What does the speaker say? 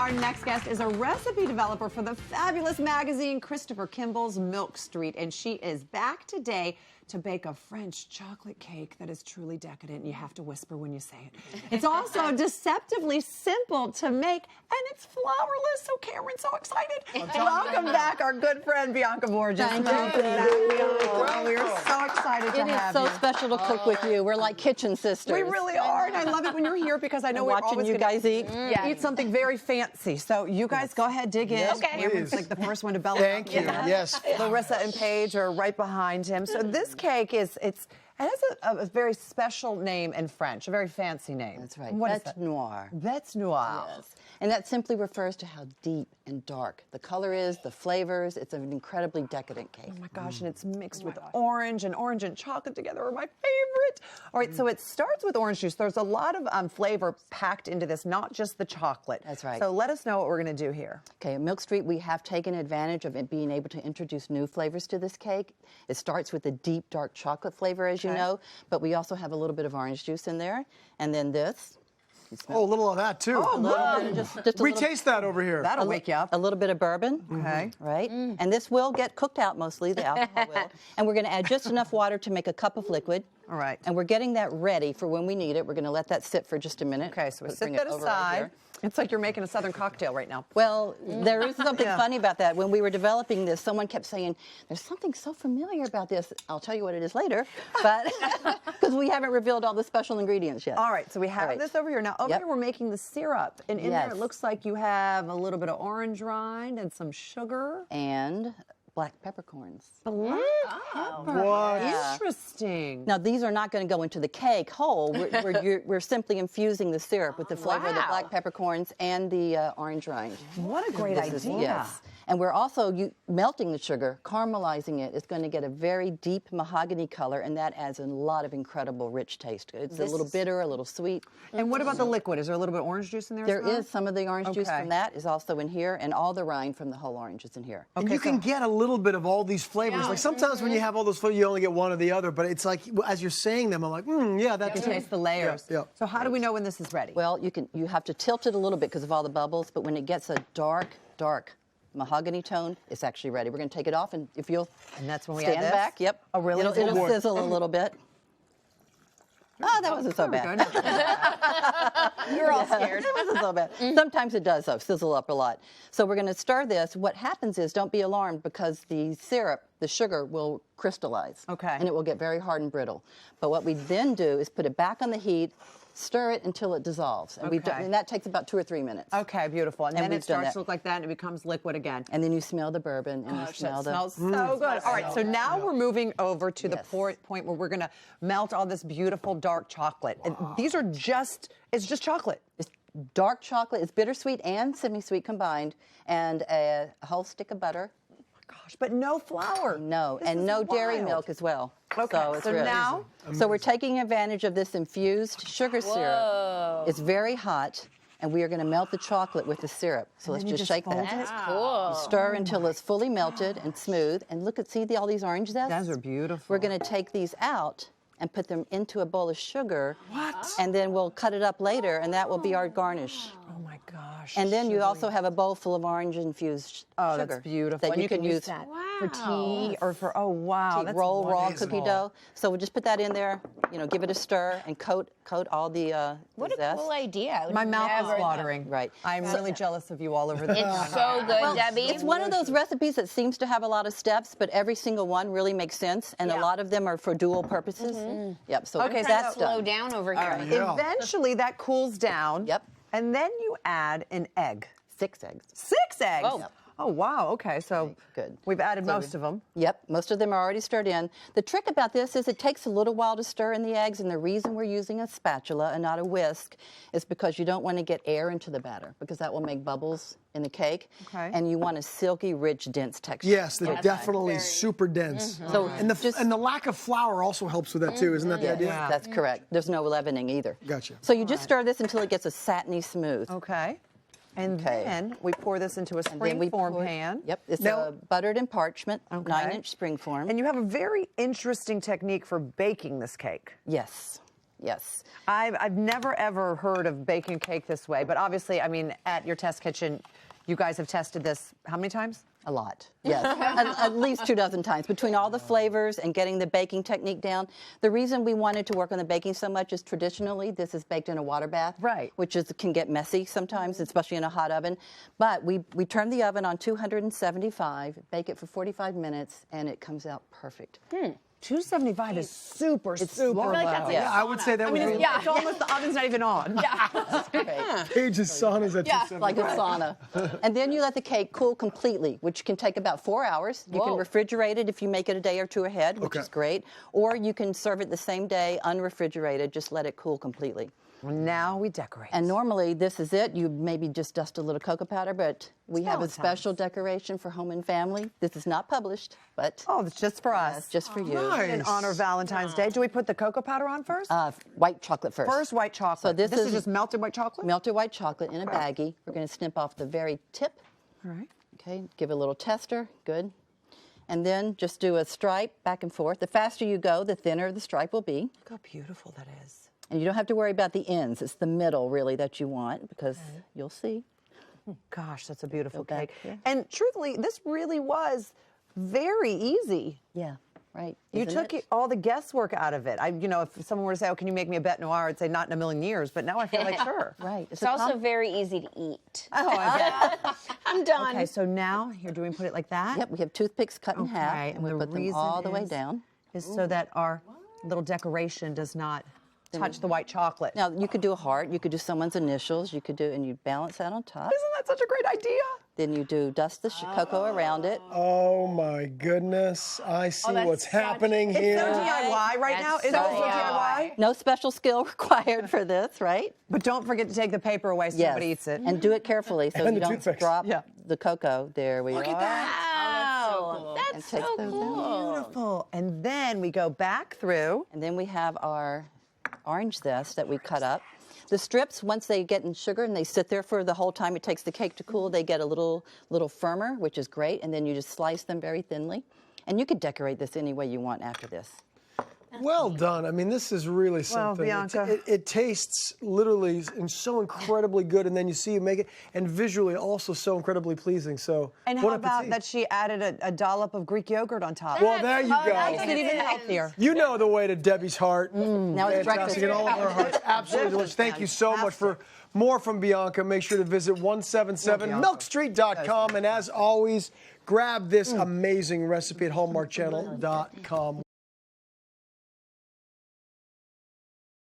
Our next guest is a recipe developer for the fabulous magazine Christopher Kimball's Milk Street, and she is back today to bake a French chocolate cake that is truly decadent. You have to whisper when you say it. It's also deceptively simple to make, and it's flourless. So Cameron's so excited. Welcome back, our good friend Bianca Borges. Thank you. Welcome back, Bianca. We are so excited to have you. It is so special to cook with you. We're like kitchen sisters. We really are, and I love it when you're here because I know we're watching always you guys eat. Eat something very fancy. So you guys go ahead, dig in. Okay. Cameron's like the first one to bell. Thank you. Yes. Larissa and Paige are right behind him. So this cake it has a very special name in French, a very fancy name. That's right. What is Bête that? Noire. Bête Noire. Yes. And that simply refers to how deep and dark the color is, the flavors. It's an incredibly decadent cake. Oh my gosh, and it's mixed with orange and chocolate together are my favorite. All right, so it starts with orange juice. There's a lot of flavor packed into this, not just the chocolate. That's right. So let us know what we're going to do here. Okay, at Milk Street, we have taken advantage of it being able to introduce new flavors to this cake. It starts with the deep, dark chocolate flavor, as you know, but we also have a little bit of orange juice in there. And then this. Oh, a little of that, too. Oh, look. Just a We little, taste that over here. That'll wake you up. a little bit of bourbon. Okay. Right? And this will get cooked out mostly, the alcohol will. And we're going to add just enough water to make a cup of liquid. All right. And we're getting that ready for when we need it. We're going to let that sit for just a minute. Okay, so we Bring set it that over right aside. here. It's like you're making a Southern cocktail right now. Well, there is something Yeah. funny about that. When we were developing this, someone kept saying, there's something so familiar about this. I'll tell you what it is later, but because we haven't revealed all the special ingredients yet. All right, so we have this over here. Now, over Yep. here, we're making the syrup. And in there, Yes. it looks like you have a little bit of orange rind and some sugar. And black peppercorns. Black pepper. What? Interesting. Now, these are not going to go into the cake whole. We're simply infusing the syrup with the flavor of the black peppercorns and the orange rind. What a great idea. Yes. And we're also melting the sugar, caramelizing it. It's going to get a very deep mahogany color, and that adds a lot of incredible rich taste. It's a little bitter, a little sweet. And what about the liquid? Is there a little bit of orange juice in there? There as well? is some of the orange juice Okay. from that is also in here, and all the rind from the whole orange is in here. And Okay, you can so- get a little bit of all these flavors. Like sometimes when you have all those flavors, you only get one or the other. But it's like as you're saying them, I'm like, yeah, that's You taste the layers. Yeah. So how do we know when this is ready? Well, you have to tilt it a little bit because of all the bubbles, but when it gets a dark mahogany tone, it's actually ready. We're going to take it off, and if you'll And that's when we stand add this? back, yep. Oh, really? It'll sizzle a little bit. Oh, that wasn't so There we bad. go. You're all scared. It wasn't so bad. Sometimes it does, though, sizzle up a lot. So we're going to stir this. What happens is, don't be alarmed, because the syrup, the sugar, will crystallize. Okay. And it will get very hard and brittle. But what we then do is put it back on the heat, stir it until it dissolves. And, Okay. and that takes about 2 or 3 minutes. Okay, beautiful. And then we've it done starts that. to look like that, and it becomes liquid again. And then you smell the bourbon, and you Gosh, smell that the... smells so good. All right, so now we're moving over to the Yes. point where we're going to melt all this beautiful dark chocolate. And these are it's just chocolate. It's dark chocolate. It's bittersweet and semi-sweet combined, and a whole stick of butter. Gosh, but no flour. No, This and is no dairy wild. milk as well. Okay, So, it's so really now- So we're taking advantage of this infused sugar syrup. It's very hot, and we are going to melt the chocolate with the syrup. So let's then you just just shake fold that. it? Cool. Stir until it's fully melted and smooth. And look all these orange zests? Those are beautiful. We're going to take these out and put them into a bowl of sugar. What? And then we'll cut it up later, and that will be our garnish. Oh my gosh. And then you sugary. also have a bowl full of orange infused Oh, sugar. that's beautiful. That And you can use that for tea or for, oh wow. to That's roll raw wonderful. cookie dough. So we'll just put that in there, give it a stir, and coat all the What a zest. cool idea. I would My mouth never- is watering. Right. I'm really jealous of you all over there. It's so good, Debbie. It's one of those recipes that seems to have a lot of steps, but every single one really makes sense, and a lot of them are for dual purposes. Yep. So Okay, that's Slow done. down over here. Yeah. Eventually that cools down. Yep. And then you add an egg. 6 eggs. 6 eggs. Oh. Yep. Oh, wow. Okay, so Good. we've added So most of them. Yep, most of them are already stirred in. The trick about this is it takes a little while to stir in the eggs, and the reason we're using a spatula and not a whisk is because you don't want to get air into the batter, because that will make bubbles in the cake. Okay. And you want a silky, rich, dense texture. Yes, they're definitely super dense. So And the lack of flour also helps with that too, isn't that the idea? Yeah. That's correct. There's no leavening either. Gotcha. So you just stir this until it gets a satiny smooth. Okay. And Okay. then we pour this into a And then we springform pour- pan. Yep, it's Now- a buttered and parchment, Okay. 9-inch springform. And you have a very interesting technique for baking this cake. Yes. Yes. I've never ever heard of baking cake this way, but obviously, I mean, at your test kitchen, you guys have tested this how many times? A lot, yes. at least 24 times. Between all the flavors and getting the baking technique down, the reason we wanted to work on the baking so much is traditionally this is baked in a water bath, right? Which can get messy sometimes, especially in a hot oven. But we turn the oven on 275, bake it for 45 minutes, and it comes out perfect. 275 is super I low. feel like that's Yeah, I would say that would be. It's almost the oven's not even on. Paige's sauna's at 275. Like a sauna. And then you let the cake cool completely, which can take about 4 hours. You can refrigerate it if you make it a day or two ahead, which is great. Or you can serve it the same day, unrefrigerated, just let it cool completely. Well, now we decorate. And normally this is it. You maybe just dust a little cocoa powder, but we have a special decoration for home and family. This is not published, but oh, it's just for us. just for you. Nice. In honor of Valentine's Day. Do we put the cocoa powder on first? White chocolate first. First white chocolate. So this is just melted white chocolate? melted white chocolate in a baggie. We're going to snip off the very tip. All right. Okay, give it a little tester. Good. And then just do a stripe back and forth. The faster you go, the thinner the stripe will be. Look how beautiful that is. And you don't have to worry about the ends. It's the middle, really, that you want, because you'll see. Gosh, that's a beautiful Go back cake. here. And truthfully, this really was very easy. Yeah, right. You Isn't took all the guesswork out of it. If someone were to say, "Oh, can you make me a Bête Noire?" I'd say, "Not in a million years." But now I feel like, sure. Right. It's also very easy to eat. Oh, I get it. I'm done. Okay, so now here, do we put it like that? Yep, we have toothpicks cut in half, Okay, and we the put them reason all the way down. Is so that our little decoration does not touch the white chocolate. Now, you could do a heart. You could do someone's initials. You could do, and you balance that on top. Isn't that such a great idea? Then you do dust the cocoa around it. Oh my goodness! I see that's what's happening It's so here. DIY right now. Is it so so DIY? No special skill required for this, right? But don't forget to take the paper away so Yes. nobody eats it. And do it carefully so And you the don't toothpicks. drop Yeah. the cocoa. There we are. Wow. And That's take so those cool. Beautiful. And then we go back through. And then we have our orange zest that we cut up. The strips, once they get in sugar and they sit there for the whole time it takes the cake to cool, they get a little firmer, which is great. And then you just slice them very thinly. And you could decorate this any way you want after this. Well done. I mean, this is really something. Bianca. It tastes literally and so incredibly good, and then you see you make it, and visually also so incredibly pleasing. So, And bon how about appetit. that she added a dollop of Greek yogurt on top? Well, there you Makes go. it even healthier. You know the way to Debbie's heart. Now it's breakfast. Fantastic, and all of our hearts. Absolutely delicious. Thank you so much for more from Bianca. Make sure to visit 177milkstreet.com, and as always, grab this amazing recipe at hallmarkchannel.com.